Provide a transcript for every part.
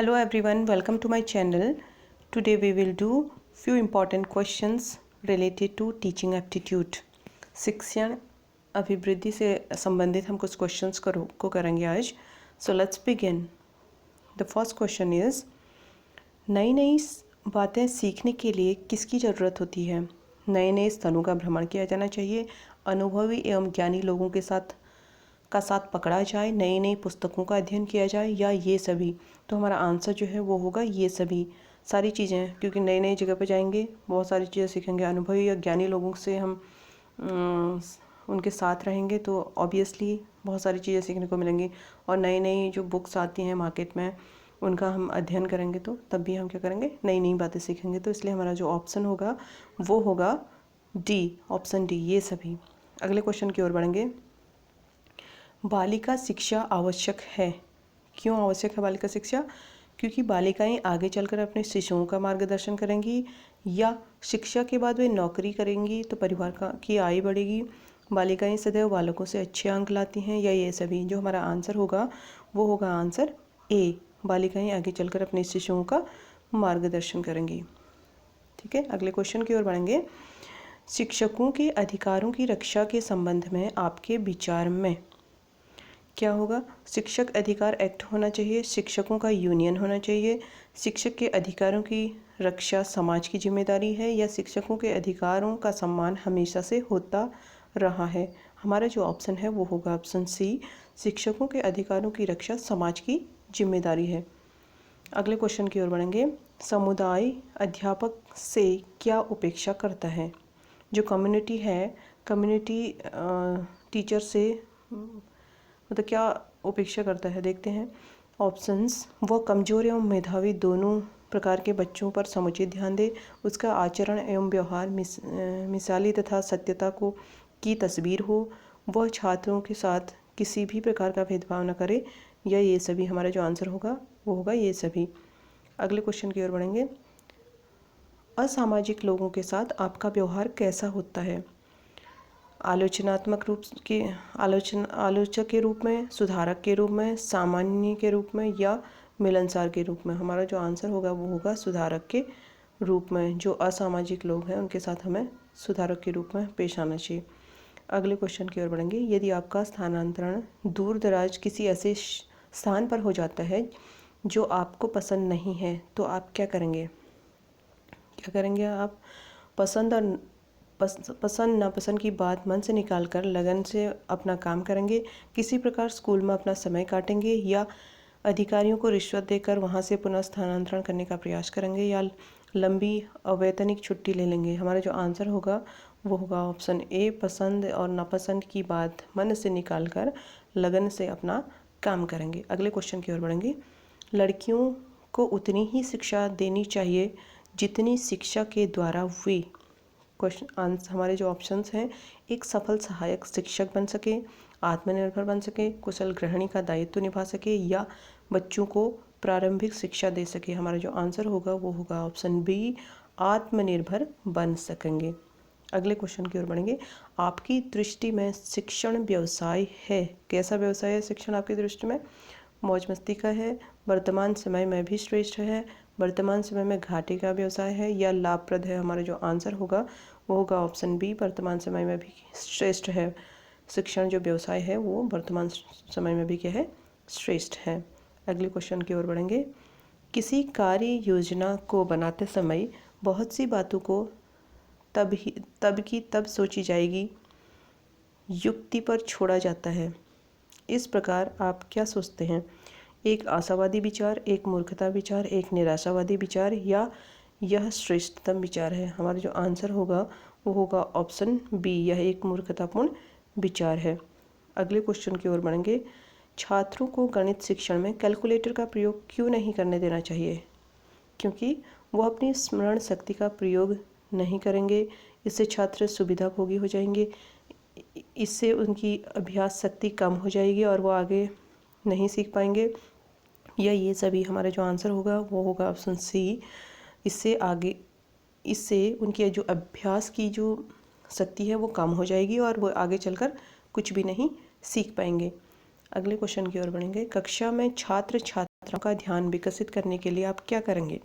Hello everyone, welcome to my channel. Today we will do few important questions related to teaching aptitude. शिक्षण अभिवृद्धि से संबंधित हम कुछ क्वेश्चंस को करेंगे आज. So let's begin. The first question is, नई नई बातें सीखने के लिए किसकी ज़रूरत होती है? नए नए स्थानों का भ्रमण किया जाना चाहिए, अनुभवी एवं ज्ञानी लोगों के साथ पकड़ा जाए, नई नई पुस्तकों का अध्ययन किया जाए, या ये सभी. तो हमारा आंसर जो है वो होगा ये सभी सारी चीज़ें, क्योंकि नई नई जगह पे जाएंगे, बहुत सारी चीज़ें सीखेंगे, अनुभवी या ज्ञानी लोगों से हम उनके साथ रहेंगे तो ऑब्वियसली बहुत सारी चीज़ें सीखने को मिलेंगी. और नई नई जो बुक्स आती हैं मार्केट में उनका हम अध्ययन करेंगे तो तब भी हम क्या करेंगे, नई नई बातें सीखेंगे. तो इसलिए हमारा जो ऑप्शन होगा वो होगा डी, ऑप्शन डी, ये सभी. अगले क्वेश्चन की ओर बढ़ेंगे. बालिका शिक्षा आवश्यक है. क्यों आवश्यक है बालिका शिक्षा? क्योंकि बालिकाएं आगे चलकर अपने शिशुओं का मार्गदर्शन करेंगी, या शिक्षा के बाद वे नौकरी करेंगी तो परिवार की आय बढ़ेगी. बालिकाएं सदैव बालकों से अच्छे अंक लाती हैं, या ये सभी. जो हमारा आंसर होगा वो होगा आंसर ए, बालिकाएं आगे चलकर अपने शिशुओं का मार्गदर्शन करेंगी. ठीक है, अगले क्वेश्चन की ओर बढ़ेंगे. शिक्षकों के अधिकारों की रक्षा के संबंध में आपके विचार में क्या होगा? शिक्षक अधिकार एक्ट होना चाहिए, शिक्षकों का यूनियन होना चाहिए, शिक्षक के अधिकारों की रक्षा समाज की जिम्मेदारी है, या शिक्षकों के अधिकारों का सम्मान हमेशा से होता रहा है. हमारा जो ऑप्शन है वो होगा ऑप्शन सी, शिक्षकों के अधिकारों की रक्षा समाज की जिम्मेदारी है. अगले क्वेश्चन की ओर बढ़ेंगे. समुदाय अध्यापक से क्या उपेक्षा करता है? जो कम्युनिटी है, कम्युनिटी टीचर से मतलब क्या उपेक्षा करता है, देखते हैं. ऑप्शंस: वह कमज़ोर एवं मेधावी दोनों प्रकार के बच्चों पर समुचित ध्यान दे, उसका आचरण एवं व्यवहार मिसाली तथा सत्यता की तस्वीर हो, वह छात्रों के साथ किसी भी प्रकार का भेदभाव न करे, या ये सभी. हमारा जो आंसर होगा वो होगा ये सभी. अगले क्वेश्चन की ओर बढ़ेंगे. असामाजिक लोगों के साथ आपका व्यवहार कैसा होता है? आलोचनात्मक रूप के आलोचक के रूप में, सुधारक के रूप में, सामान्य के रूप में, या मिलनसार के रूप में. हमारा जो आंसर होगा वो होगा सुधारक के रूप में. जो असामाजिक लोग हैं उनके साथ हमें सुधारक के रूप में पेश आना चाहिए. अगले क्वेश्चन की ओर बढ़ेंगे. यदि आपका स्थानांतरण दूर दराज किसी ऐसे स्थान पर हो जाता है जो आपको पसंद नहीं है तो आप क्या करेंगे? आप पसंद नापसंद की बात मन से निकाल कर लगन से अपना काम करेंगे, किसी प्रकार स्कूल में अपना समय काटेंगे, या अधिकारियों को रिश्वत देकर वहां से पुनः स्थानांतरण करने का प्रयास करेंगे, या लंबी अवैतनिक छुट्टी ले लेंगे. हमारा जो आंसर होगा वो होगा ऑप्शन ए, पसंद और नापसंद की बात मन से निकाल कर लगन से अपना काम करेंगे. अगले क्वेश्चन की ओर बढ़ेंगे. लड़कियों को उतनी ही शिक्षा देनी चाहिए जितनी शिक्षा के द्वारा वे हमारे जो ऑप्शंस हैं, एक सफल सहायक शिक्षक बन सके, आत्मनिर्भर बन सके, कुशल गृहिणी का दायित्व निभा सके, या बच्चों को प्रारंभिक शिक्षा दे सके. हमारा जो आंसर होगा वो होगा ऑप्शन बी, आत्मनिर्भर बन सकेंगे. अगले क्वेश्चन की ओर बढ़ेंगे. आपकी दृष्टि में शिक्षण व्यवसाय है? कैसा व्यवसाय है शिक्षण आपकी दृष्टि में? मौज मस्ती का है, वर्तमान समय में भी श्रेष्ठ है, वर्तमान समय में घाटे का व्यवसाय है, या लाभप्रद है? हमारा जो आंसर होगा वो होगा ऑप्शन बी, वर्तमान समय में भी श्रेष्ठ है. शिक्षण जो व्यवसाय है वो वर्तमान समय में भी क्या है, श्रेष्ठ है. अगले क्वेश्चन की ओर बढ़ेंगे. किसी कार्य योजना को बनाते समय बहुत सी बातों को तब की तब सोची जाएगी, युक्ति पर छोड़ा जाता है. इस प्रकार आप क्या सोचते हैं? एक आशावादी विचार, एक मूर्खता विचार, एक निराशावादी विचार, या यह श्रेष्ठतम विचार है? हमारा जो आंसर होगा वो होगा ऑप्शन बी, यह एक मूर्खतापूर्ण विचार है. अगले क्वेश्चन की ओर बढ़ेंगे. छात्रों को गणित शिक्षण में कैलकुलेटर का प्रयोग क्यों नहीं करने देना चाहिए? क्योंकि वो अपनी स्मरण शक्ति का प्रयोग नहीं करेंगे, इससे छात्र सुविधाभोगी हो जाएंगे, इससे उनकी अभ्यास शक्ति कम हो जाएगी और वो आगे नहीं सीख पाएंगे, या ये सभी. हमारा जो आंसर होगा वो होगा ऑप्शन सी, इससे उनकी जो अभ्यास की जो शक्ति है वो कम हो जाएगी और वो आगे चलकर कुछ भी नहीं सीख पाएंगे. अगले क्वेश्चन की ओर बढ़ेंगे. कक्षा में छात्र छात्रों का ध्यान विकसित करने के लिए आप क्या करेंगे?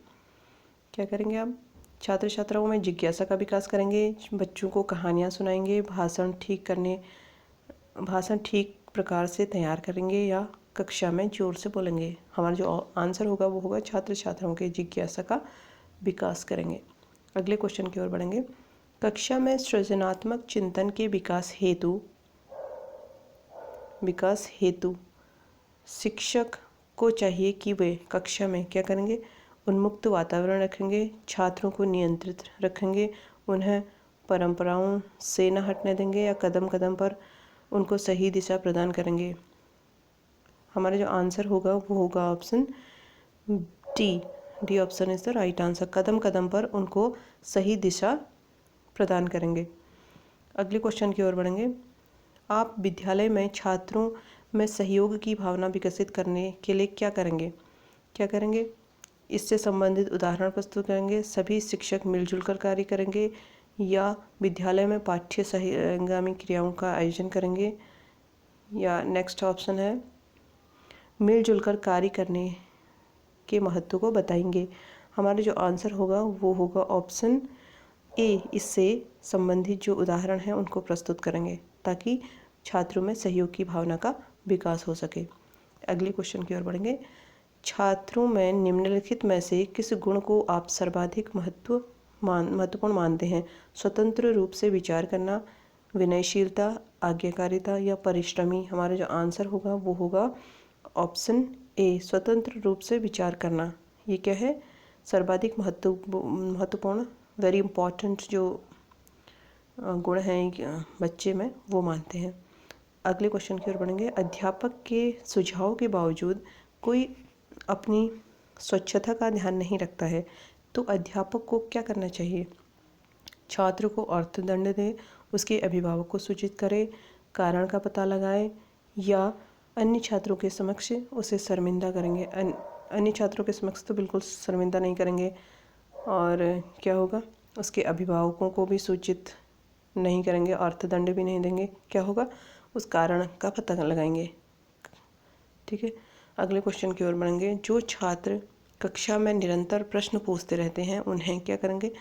क्या करेंगे आप? छात्र छात्राओं में जिज्ञासा का विकास करेंगे, बच्चों को कहानियाँ सुनाएंगे, भाषण ठीक प्रकार से तैयार करेंगे या कक्षा में जोर से बोलेंगे? हमारा जो आंसर होगा वो होगा छात्र छात्राओं के जिज्ञासा का विकास करेंगे। अगले क्वेश्चन की ओर बढ़ेंगे। कक्षा में सृजनात्मक चिंतन के विकास हेतु शिक्षक को चाहिए कि वे कक्षा में क्या करेंगे? उन्मुक्त वातावरण रखेंगे, छात्रों को नियंत्रित रखेंगे, उन्हें परंपराओं से न हटने देंगे या कदम कदम पर उनको सही दिशा प्रदान करेंगे? हमारा जो आंसर होगा वो होगा option D option is the right answer. कदम कदम पर उनको सही दिशा प्रदान करेंगे। अगले क्वेश्चन की ओर बढ़ेंगे। आप विद्यालय में छात्रों में सहयोग की भावना विकसित करने के लिए क्या करेंगे? क्या करेंगे? इससे संबंधित उदाहरण प्रस्तुत करेंगे, सभी शिक्षक मिलजुल कर कार्य करेंगे या विद्यालय में पाठ्य सहगामी क्रियाओं का आयोजन करेंगे? या नेक्स्ट ऑप्शन है मिलजुल कर कार्य करने के महत्व को बताएंगे। हमारा जो आंसर होगा वो होगा ऑप्शन ए। इससे संबंधित जो उदाहरण हैं उनको प्रस्तुत करेंगे ताकि छात्रों में सहयोग की भावना का विकास हो सके। अगले क्वेश्चन की ओर बढ़ेंगे। छात्रों में निम्नलिखित में से किस गुण को आप सर्वाधिक महत्वपूर्ण मानते हैं? स्वतंत्र रूप से विचार करना, विनयशीलता, आज्ञाकारिता या परिश्रमी? हमारा जो आंसर होगा वो होगा ऑप्शन ए, स्वतंत्र रूप से विचार करना। ये क्या है? सर्वाधिक महत्वपूर्ण वेरी इम्पॉर्टेंट जो गुण हैं बच्चे में वो मानते हैं। अगले क्वेश्चन की ओर बढ़ेंगे। अध्यापक के सुझाव के बावजूद कोई अपनी स्वच्छता का ध्यान नहीं रखता है तो अध्यापक को क्या करना चाहिए? छात्र को अर्थदंड दे, उसके अभिभावक को सूचित करे, कारण का पता लगाए या अन्य छात्रों के समक्ष उसे शर्मिंदा करेंगे? अन्य छात्रों के समक्ष तो बिल्कुल शर्मिंदा नहीं करेंगे। और क्या होगा? उसके अभिभावकों को भी सूचित नहीं करेंगे, अर्थदंड भी नहीं देंगे। क्या होगा? उस कारण का पता लगाएंगे। ठीक है, अगले क्वेश्चन की ओर बढ़ेंगे। जो छात्र कक्षा में निरंतर प्रश्न पूछते रहते हैं उन्हें क्या करेंगे?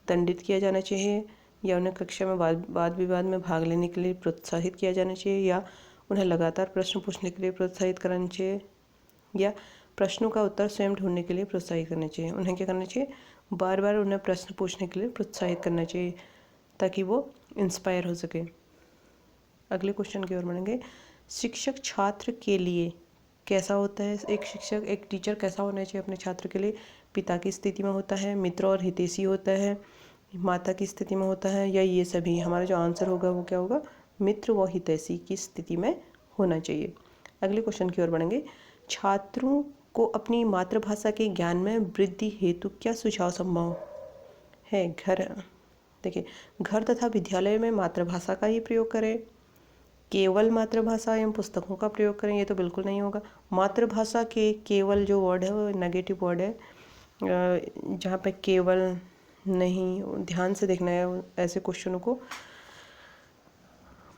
दंडित किया जाना चाहिए या उन्हें कक्षा में वाद विवाद में भाग लेने के लिए प्रोत्साहित किया जाना चाहिए या उन्हें लगातार प्रश्न पूछने के लिए प्रोत्साहित करना चाहिए या प्रश्नों का उत्तर स्वयं ढूंढने के लिए प्रोत्साहित करना चाहिए? उन्हें क्या करना चाहिए? बार बार उन्हें प्रश्न पूछने के लिए प्रोत्साहित करना चाहिए ताकि वो इंस्पायर हो सके। अगले क्वेश्चन की ओर बढ़ेंगे। शिक्षक छात्र के लिए कैसा होता है? एक टीचर कैसा होना चाहिए अपने छात्र के लिए? पिता की स्थिति में होता है, मित्र और हितैषी होता है, माता की स्थिति में होता है या ये सभी? हमारा जो आंसर होगा वो क्या होगा? मित्र व हितैषी की स्थिति में होना चाहिए। अगले क्वेश्चन की ओर बढ़ेंगे। छात्रों को अपनी मातृभाषा के ज्ञान में वृद्धि हेतु क्या सुझाव संभव है? घर तथा विद्यालय में मातृभाषा का ही प्रयोग करें, केवल मातृभाषा एवं पुस्तकों का प्रयोग करें? ये तो बिल्कुल नहीं होगा। मातृभाषा के केवल जो वर्ड है वो नेगेटिव वर्ड है, जहाँ पे केवल नहीं, ध्यान से देखना है ऐसे क्वेश्चनों को।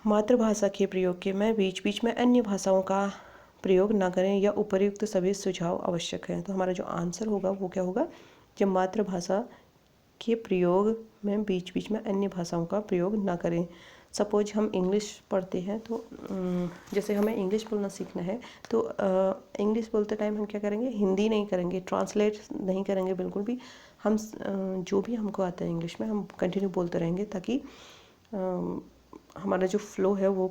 मातृभाषा के प्रयोग के में बीच बीच में अन्य भाषाओं का प्रयोग ना करें या उपर्युक्त सभी सुझाव आवश्यक हैं। तो हमारा जो आंसर होगा वो क्या होगा? जब मातृभाषा के प्रयोग में बीच बीच में अन्य भाषाओं का प्रयोग ना करें। सपोज हम इंग्लिश पढ़ते हैं तो जैसे हमें इंग्लिश बोलना सीखना है तो इंग्लिश बोलते टाइम हम क्या करेंगे? हिंदी नहीं करेंगे, ट्रांसलेट नहीं करेंगे बिल्कुल भी। हम जो भी हमको आता है इंग्लिश में हम कंटिन्यू बोलते रहेंगे ताकि हमारा जो फ्लो है वो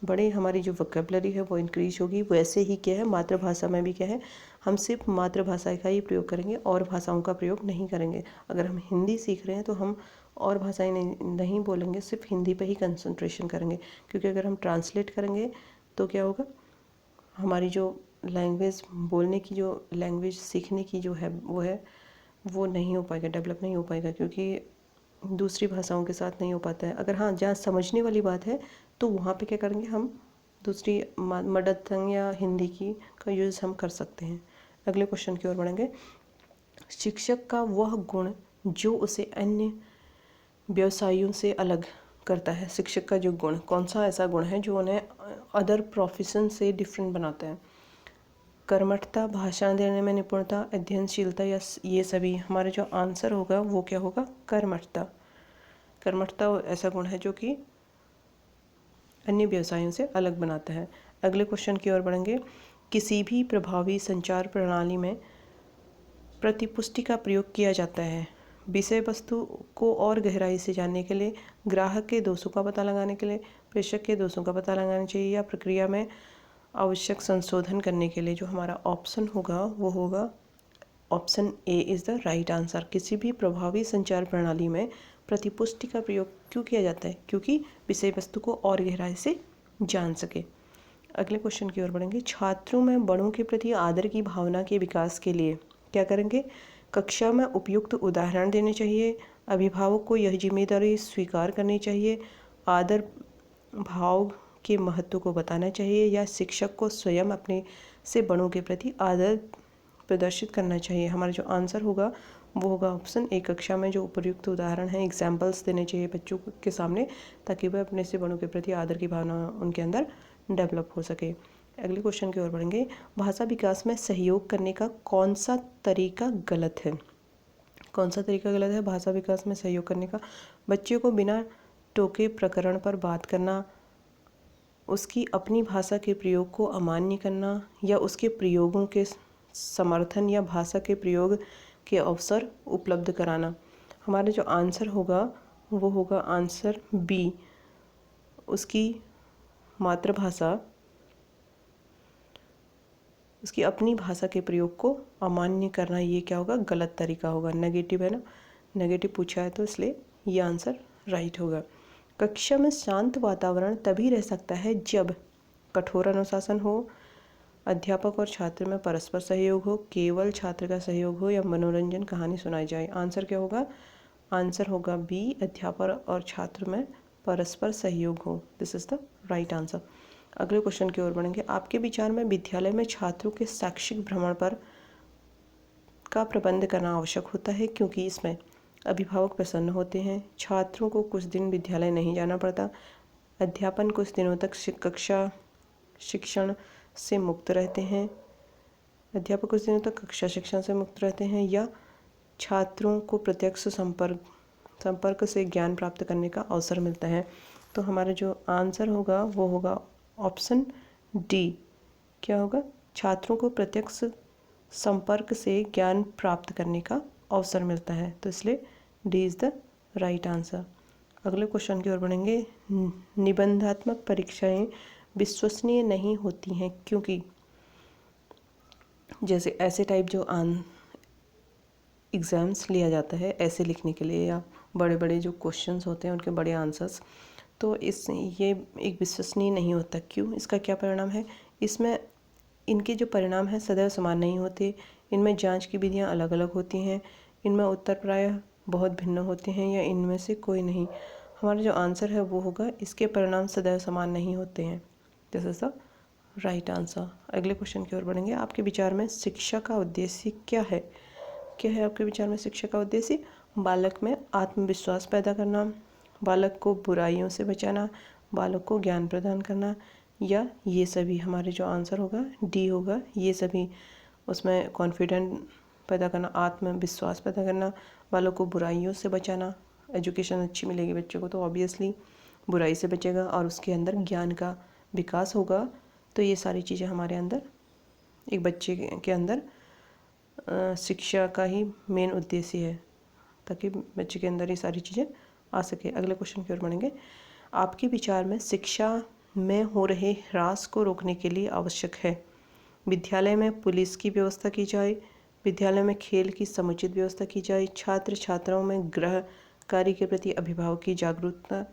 बड़े, हमारी जो वोकैबुलरी है वो इंक्रीज होगी। वैसे ही क्या है मातृभाषा में भी क्या है, हम सिर्फ मातृभाषा का ही प्रयोग करेंगे और भाषाओं का प्रयोग नहीं करेंगे। अगर हम हिंदी सीख रहे हैं तो हम और भाषाएं नहीं बोलेंगे, सिर्फ हिंदी पे ही कंसंट्रेशन करेंगे। क्योंकि अगर हम ट्रांसलेट करेंगे तो क्या होगा, हमारी जो लैंग्वेज बोलने की, जो लैंग्वेज सीखने की जो है वो नहीं हो पाएगा, डेवलप नहीं हो पाएगा, क्योंकि दूसरी भाषाओं के साथ नहीं हो पाता है। अगर हाँ जहाँ समझने वाली बात है तो वहाँ पे क्या करेंगे, हम दूसरी मदर टंग या हिंदी की का यूज़ हम कर सकते हैं। अगले क्वेश्चन की ओर बढ़ेंगे। शिक्षक का वह गुण जो उसे अन्य व्यवसायियों से अलग करता है। शिक्षक का जो गुण, कौन सा ऐसा गुण है जो उन्हें अदर प्रोफेशन से डिफरेंट बनाता है? कर्मठता, भाषण देने में निपुणता, अध्ययनशीलता या ये सभी। हमारा जो आंसर होगा वो क्या होगा? कर्मठता। कर्मठता ऐसा गुण है जो कि अन्य व्यवसायों से अलग बनाता है। अगले क्वेश्चन की ओर बढ़ेंगे। किसी भी प्रभावी संचार प्रणाली में प्रतिपुष्टि का प्रयोग किया जाता है। विषय वस्तु को और गहराई से जानने के लिए, ग्राहक के दोषों का पता लगाने के लिए, प्रेषक के दोषों का पता लगाना चाहिए या प्रक्रिया में आवश्यक संशोधन करने के लिए। जो हमारा ऑप्शन होगा वो होगा option A is the right answer. किसी भी प्रभावी संचार प्रणाली में प्रतिपुष्टि का प्रयोग क्यों किया जाता है? क्योंकि विषय वस्तु को और गहराई से जान सके। अगले क्वेश्चन की ओर बढ़ेंगे। छात्रों में बड़ों के प्रति आदर की भावना के विकास के लिए क्या करेंगे? कक्षा में उपयुक्त उदाहरण देने चाहिए, अभिभावक को यह जिम्मेदारी स्वीकार करनी चाहिए, आदर भाव के महत्व को बताना चाहिए या शिक्षक को स्वयं अपने से बड़ों के प्रति आदर प्रदर्शित करना चाहिए। हमारा जो आंसर होगा वो होगा ऑप्शन ए। कक्षा में जो उपयुक्त उदाहरण हैं, एग्जाम्पल्स देने चाहिए बच्चों के सामने, ताकि वह अपने से बड़ों के प्रति आदर की भावना उनके अंदर डेवलप हो सके। अगले क्वेश्चन की ओर बढ़ेंगे। भाषा विकास में सहयोग करने का कौन सा तरीका गलत है? कौन सा तरीका गलत है भाषा विकास में सहयोग करने का? बच्चे को बिना टोके प्रकरण पर बात करना, उसकी अपनी भाषा के प्रयोग को अमान्य करना या उसके प्रयोगों के समर्थन या भाषा के प्रयोग के अवसर उपलब्ध कराना। हमारा जो आंसर होगा वो होगा आंसर बी। उसकी मातृभाषा, उसकी अपनी भाषा के प्रयोग को अमान्य करना, ये क्या होगा? गलत तरीका होगा। नेगेटिव है ना, नेगेटिव पूछा है तो इसलिए ये आंसर राइट होगा। कक्षा में शांत वातावरण तभी रह सकता है जब कठोर अनुशासन हो, अध्यापक और छात्र में परस्पर सहयोग हो, केवल छात्र का सहयोग हो या मनोरंजन कहानी सुनाई जाए। आंसर क्या होगा? आंसर होगा बी, अध्यापक और छात्र में परस्पर सहयोग हो। This is the right answer. अगले क्वेश्चन की ओर बढ़ेंगे। आपके विचार में विद्यालय में छात्रों के शैक्षिक भ्रमण पर का प्रबंध करना आवश्यक होता है क्योंकि इसमें अभिभावक प्रसन्न होते हैं, छात्रों को कुछ दिन विद्यालय नहीं जाना पड़ता, अध्यापन कुछ दिनों तक कक्षा शिक्षण से मुक्त रहते हैं, अध्यापक कुछ दिनों तक कक्षा शिक्षण से मुक्त रहते हैं, या छात्रों को प्रत्यक्ष संपर्क से ज्ञान प्राप्त करने का अवसर मिलता है। तो हमारा जो आंसर होगा वो होगा ऑप्शन डी। क्या होगा? छात्रों को प्रत्यक्ष संपर्क से ज्ञान प्राप्त करने का अवसर मिलता है, तो इसलिए D is the right answer. अगले क्वेश्चन की ओर बढ़ेंगे। निबंधात्मक परीक्षाएं विश्वसनीय नहीं होती हैं क्योंकि, जैसे ऐसे टाइप जो एग्ज़ाम्स लिया जाता है ऐसे लिखने के लिए, या बड़े बड़े जो क्वेश्चंस होते हैं उनके बड़े आंसर्स, तो ये एक विश्वसनीय नहीं होता। क्यों? इसका क्या परिणाम है? इसमें इनके जो परिणाम हैं सदैव समान नहीं होते, इनमें जांच की विधियां अलग अलग होती हैं, इनमें उत्तर प्रायः बहुत भिन्न होते हैं या इनमें से कोई नहीं। हमारा जो आंसर है वो होगा इसके परिणाम सदैव समान नहीं होते हैं। This is the right answer. अगले क्वेश्चन की ओर बढ़ेंगे। आपके विचार में शिक्षा का उद्देश्य क्या है? क्या है आपके विचार में शिक्षा का उद्देश्य? बालक में आत्मविश्वास पैदा करना, बालक को बुराइयों से बचाना, बालक को ज्ञान प्रदान करना, या ये सभी। हमारे जो आंसर होगा डी होगा, ये सभी। उसमें कॉन्फिडेंट पैदा करना, आत्मविश्वास पैदा करना, बालक को बुराइयों से बचाना। एजुकेशन अच्छी मिलेगी बच्चों को तो ऑब्वियसली बुराई से बचेगा और उसके अंदर ज्ञान का विकास होगा। तो ये सारी चीज़ें हमारे अंदर, एक बच्चे के अंदर शिक्षा का ही मेन उद्देश्य है, ताकि बच्चे के अंदर ये सारी चीज़ें आ सके। अगले क्वेश्चन की ओर बढ़ेंगे। आपके विचार में शिक्षा में हो रहे ह्रास को रोकने के लिए आवश्यक है विद्यालय में पुलिस की व्यवस्था की जाए, विद्यालय में खेल की समुचित व्यवस्था की जाए, छात्र छात्राओं में गृह कार्य के प्रति अभिभावक की जागरूकता,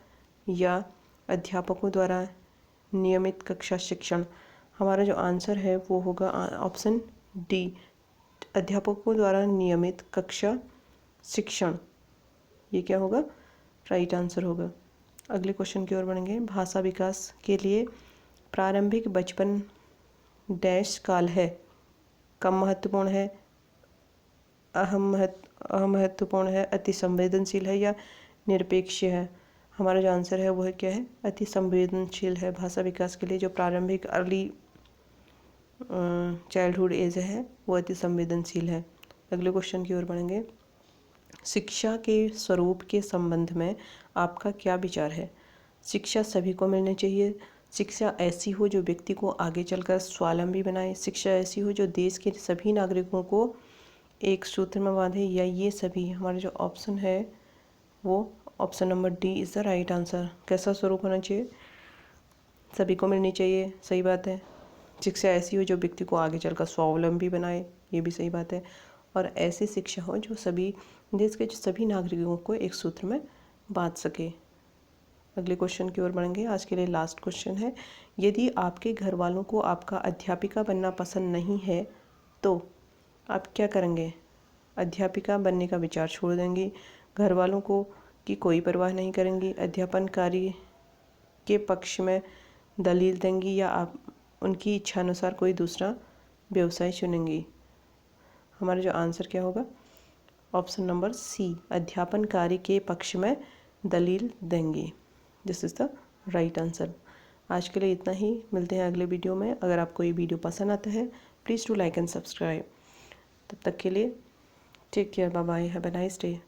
या अध्यापकों द्वारा नियमित कक्षा शिक्षण। हमारा जो आंसर है वो होगा ऑप्शन डी, अध्यापकों द्वारा नियमित कक्षा शिक्षण। ये क्या होगा? राइट आंसर होगा। अगले क्वेश्चन की ओर बढ़ेंगे। भाषा विकास के लिए प्रारंभिक बचपन डैश काल है, कम महत्वपूर्ण है, अमहत्वपूर्ण है, अति संवेदनशील है, या निरपेक्ष है? हमारा जो आंसर है वो है क्या है? अति संवेदनशील है। भाषा विकास के लिए जो प्रारंभिक अर्ली चाइल्डहुड एज है वो अति संवेदनशील है। अगले क्वेश्चन की ओर बढ़ेंगे। शिक्षा के स्वरूप के संबंध में आपका क्या विचार है? शिक्षा सभी को मिलनी चाहिए। शिक्षा ऐसी हो जो व्यक्ति को आगे चलकर स्वावलंबी बनाए। शिक्षा ऐसी हो जो देश के सभी नागरिकों को एक सूत्र में बांधे। या ये सभी, हमारा जो ऑप्शन है वो option number D is the right answer. कैसा स्वरूप होना चाहिए? सभी को मिलनी चाहिए, सही बात है। शिक्षा ऐसी हो जो व्यक्ति को आगे चलकर स्वावलंबी बनाए, ये भी सही बात है। और ऐसी शिक्षा हो जो सभी देश के सभी नागरिकों को एक सूत्र में बांध सके। अगले क्वेश्चन की ओर बढ़ेंगे। आज के लिए लास्ट क्वेश्चन है। यदि आपके घर वालों को आपका अध्यापिका बनना पसंद नहीं है तो आप क्या करेंगे? अध्यापिका बनने का विचार छोड़ देंगी, घर वालों को की कोई परवाह नहीं करेंगी, अध्यापन कार्य के पक्ष में दलील देंगी, या आप उनकी इच्छा अनुसार कोई दूसरा व्यवसाय चुनेंगी? हमारा जो आंसर क्या होगा? ऑप्शन नंबर सी, अध्यापन कार्य के पक्ष में दलील देंगी। This is the right answer. आज के लिए इतना ही, मिलते हैं अगले वीडियो में। अगर आपको ये वीडियो पसंद आता है please to like and subscribe. तब तक के लिए take care, bye bye, have a nice day.